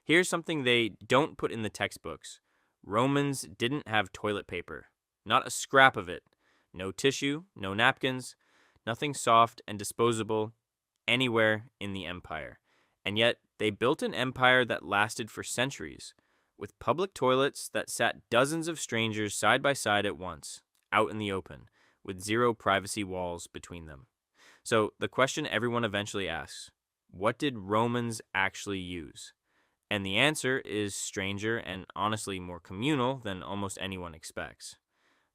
Here's something they don't put in the textbooks. Romans didn't have toilet paper. Not a scrap of it. No tissue, no napkins, nothing soft and disposable anywhere in the empire. And yet, they built an empire that lasted for centuries, with public toilets that sat dozens of strangers side by side at once, out in the open, with zero privacy walls between them. So, the question everyone eventually asks, what did Romans actually use? And the answer is stranger and honestly more communal than almost anyone expects.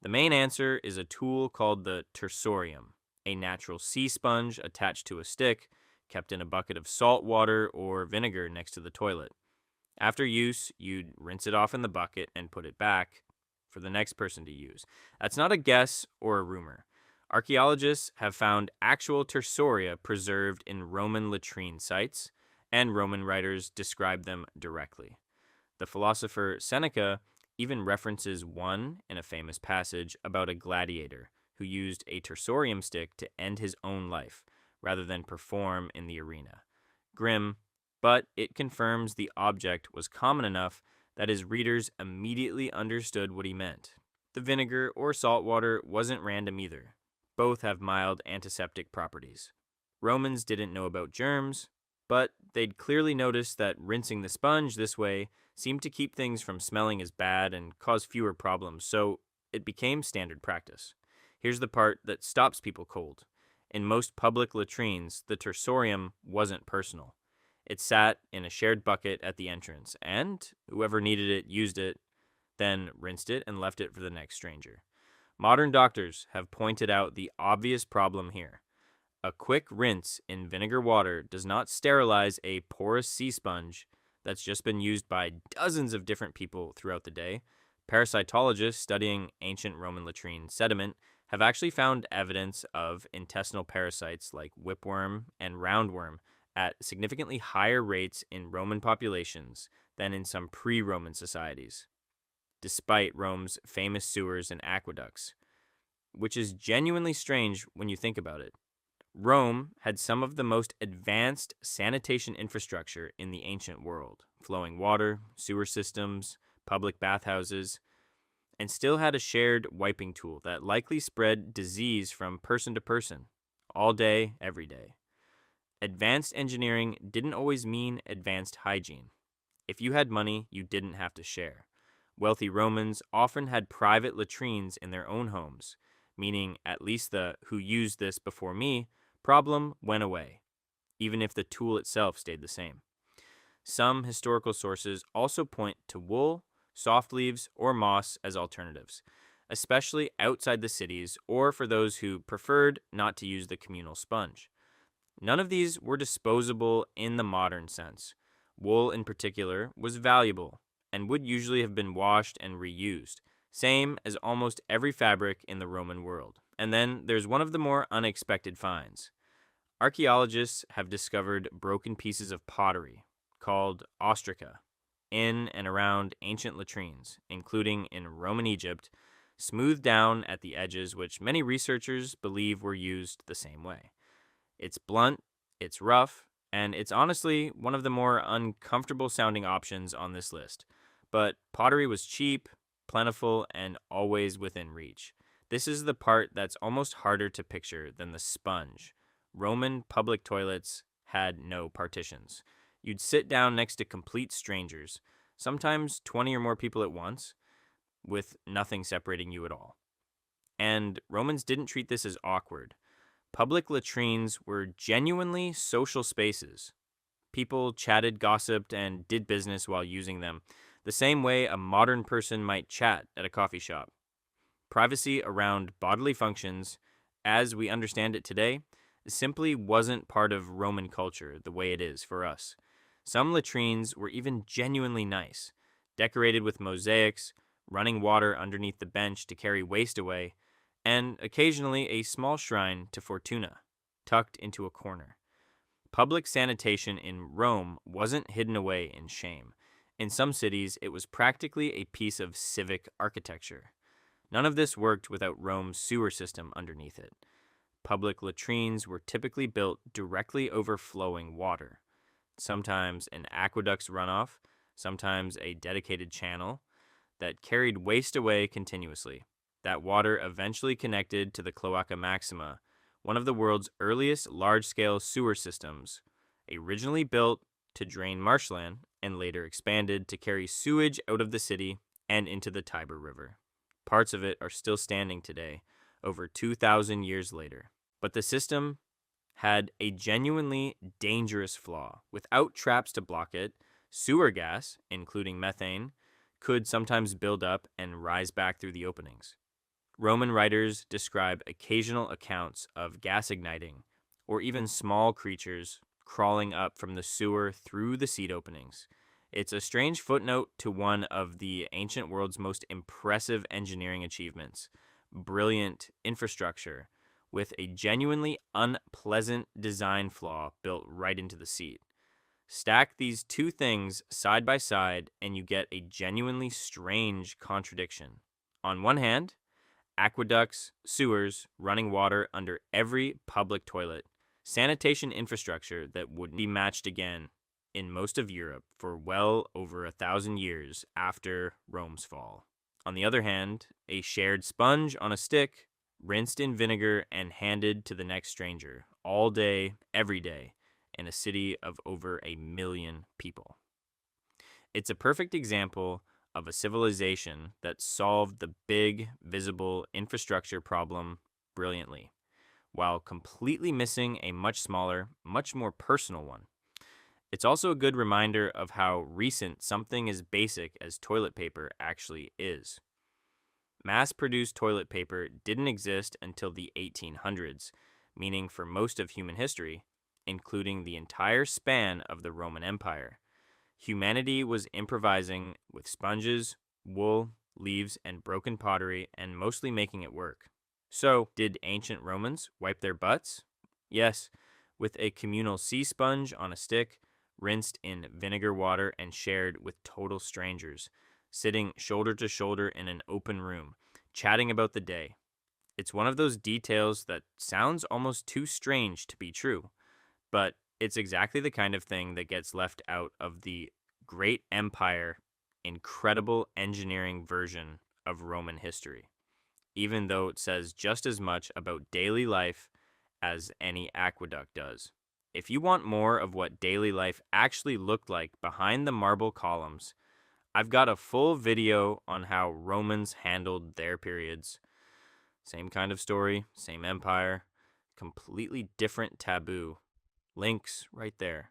The main answer is a tool called the tersorium, a natural sea sponge attached to a stick, kept in a bucket of salt water or vinegar next to the toilet. After use, you'd rinse it off in the bucket and put it back for the next person to use. That's not a guess or a rumor. Archaeologists have found actual tersoria preserved in Roman latrine sites, and Roman writers describe them directly. The philosopher Seneca even references one in a famous passage about a gladiator who used a tersorium stick to end his own life rather than perform in the arena. Grim, but it confirms the object was common enough that his readers immediately understood what he meant. The vinegar or salt water wasn't random either. Both have mild antiseptic properties. Romans didn't know about germs, but they'd clearly noticed that rinsing the sponge this way seemed to keep things from smelling as bad and cause fewer problems, so it became standard practice. Here's the part that stops people cold. In most public latrines, the tersorium wasn't personal. It sat in a shared bucket at the entrance, and whoever needed it used it, then rinsed it and left it for the next stranger. Modern doctors have pointed out the obvious problem here. A quick rinse in vinegar water does not sterilize a porous sea sponge that's just been used by dozens of different people throughout the day. Parasitologists studying ancient Roman latrine sediment have actually found evidence of intestinal parasites like whipworm and roundworm at significantly higher rates in Roman populations than in some pre-Roman societies, despite Rome's famous sewers and aqueducts, which is genuinely strange when you think about it. Rome had some of the most advanced sanitation infrastructure in the ancient world, flowing water, sewer systems, public bathhouses, and still had a shared wiping tool that likely spread disease from person to person, all day, every day. Advanced engineering didn't always mean advanced hygiene. If you had money, you didn't have to share. Wealthy Romans often had private latrines in their own homes, meaning at least the "who used this before me" problem went away, even if the tool itself stayed the same. Some historical sources also point to wool, soft leaves, or moss as alternatives, especially outside the cities or for those who preferred not to use the communal sponge. None of these were disposable in the modern sense. Wool, in particular, was valuable and would usually have been washed and reused, same as almost every fabric in the Roman world. And then there's one of the more unexpected finds. Archaeologists have discovered broken pieces of pottery, called ostraca, in and around ancient latrines, including in Roman Egypt, smoothed down at the edges, which many researchers believe were used the same way. It's blunt, it's rough, and it's honestly one of the more uncomfortable sounding options on this list. But pottery was cheap, plentiful, and always within reach. This is the part that's almost harder to picture than the sponge. Roman public toilets had no partitions. You'd sit down next to complete strangers, sometimes 20 or more people at once, with nothing separating you at all. And Romans didn't treat this as awkward. Public latrines were genuinely social spaces. People chatted, gossiped, and did business while using them, the same way a modern person might chat at a coffee shop. Privacy around bodily functions, as we understand it today, simply wasn't part of Roman culture the way it is for us. Some latrines were even genuinely nice, decorated with mosaics, running water underneath the bench to carry waste away, and occasionally a small shrine to Fortuna, tucked into a corner. Public sanitation in Rome wasn't hidden away in shame. In some cities, it was practically a piece of civic architecture. None of this worked without Rome's sewer system underneath it. Public latrines were typically built directly over flowing water. Sometimes an aqueduct's runoff, sometimes a dedicated channel, that carried waste away continuously. That water eventually connected to the Cloaca Maxima, one of the world's earliest large-scale sewer systems, originally built to drain marshland and later expanded to carry sewage out of the city and into the Tiber River. Parts of it are still standing today, over 2,000 years later. But the system had a genuinely dangerous flaw. Without traps to block it, sewer gas, including methane, could sometimes build up and rise back through the openings. Roman writers describe occasional accounts of gas igniting, or even small creatures crawling up from the sewer through the seat openings. It's a strange footnote to one of the ancient world's most impressive engineering achievements: brilliant infrastructure with a genuinely unpleasant design flaw built right into the seat. Stack these two things side by side and you get a genuinely strange contradiction. On one hand, aqueducts, sewers, running water under every public toilet, sanitation infrastructure that wouldn't be matched again in most of Europe for well over 1,000 years after Rome's fall. On the other hand, a shared sponge on a stick, rinsed in vinegar and handed to the next stranger, all day, every day, in a city of over 1 million people. It's a perfect example of a civilization that solved the big, visible infrastructure problem brilliantly, while completely missing a much smaller, much more personal one. It's also a good reminder of how recent something as basic as toilet paper actually is. Mass-produced toilet paper didn't exist until the 1800s, meaning for most of human history, including the entire span of the Roman Empire, humanity was improvising with sponges, wool, leaves, and broken pottery, and mostly making it work. So, did ancient Romans wipe their butts? Yes, with a communal sea sponge on a stick, rinsed in vinegar water and shared with total strangers, sitting shoulder to shoulder in an open room, chatting about the day. It's one of those details that sounds almost too strange to be true, but it's exactly the kind of thing that gets left out of the great empire, incredible engineering version of Roman history, even though it says just as much about daily life as any aqueduct does. If you want more of what daily life actually looked like behind the marble columns, I've got a full video on how Romans handled their periods. Same kind of story, same empire, completely different taboo. Links right there.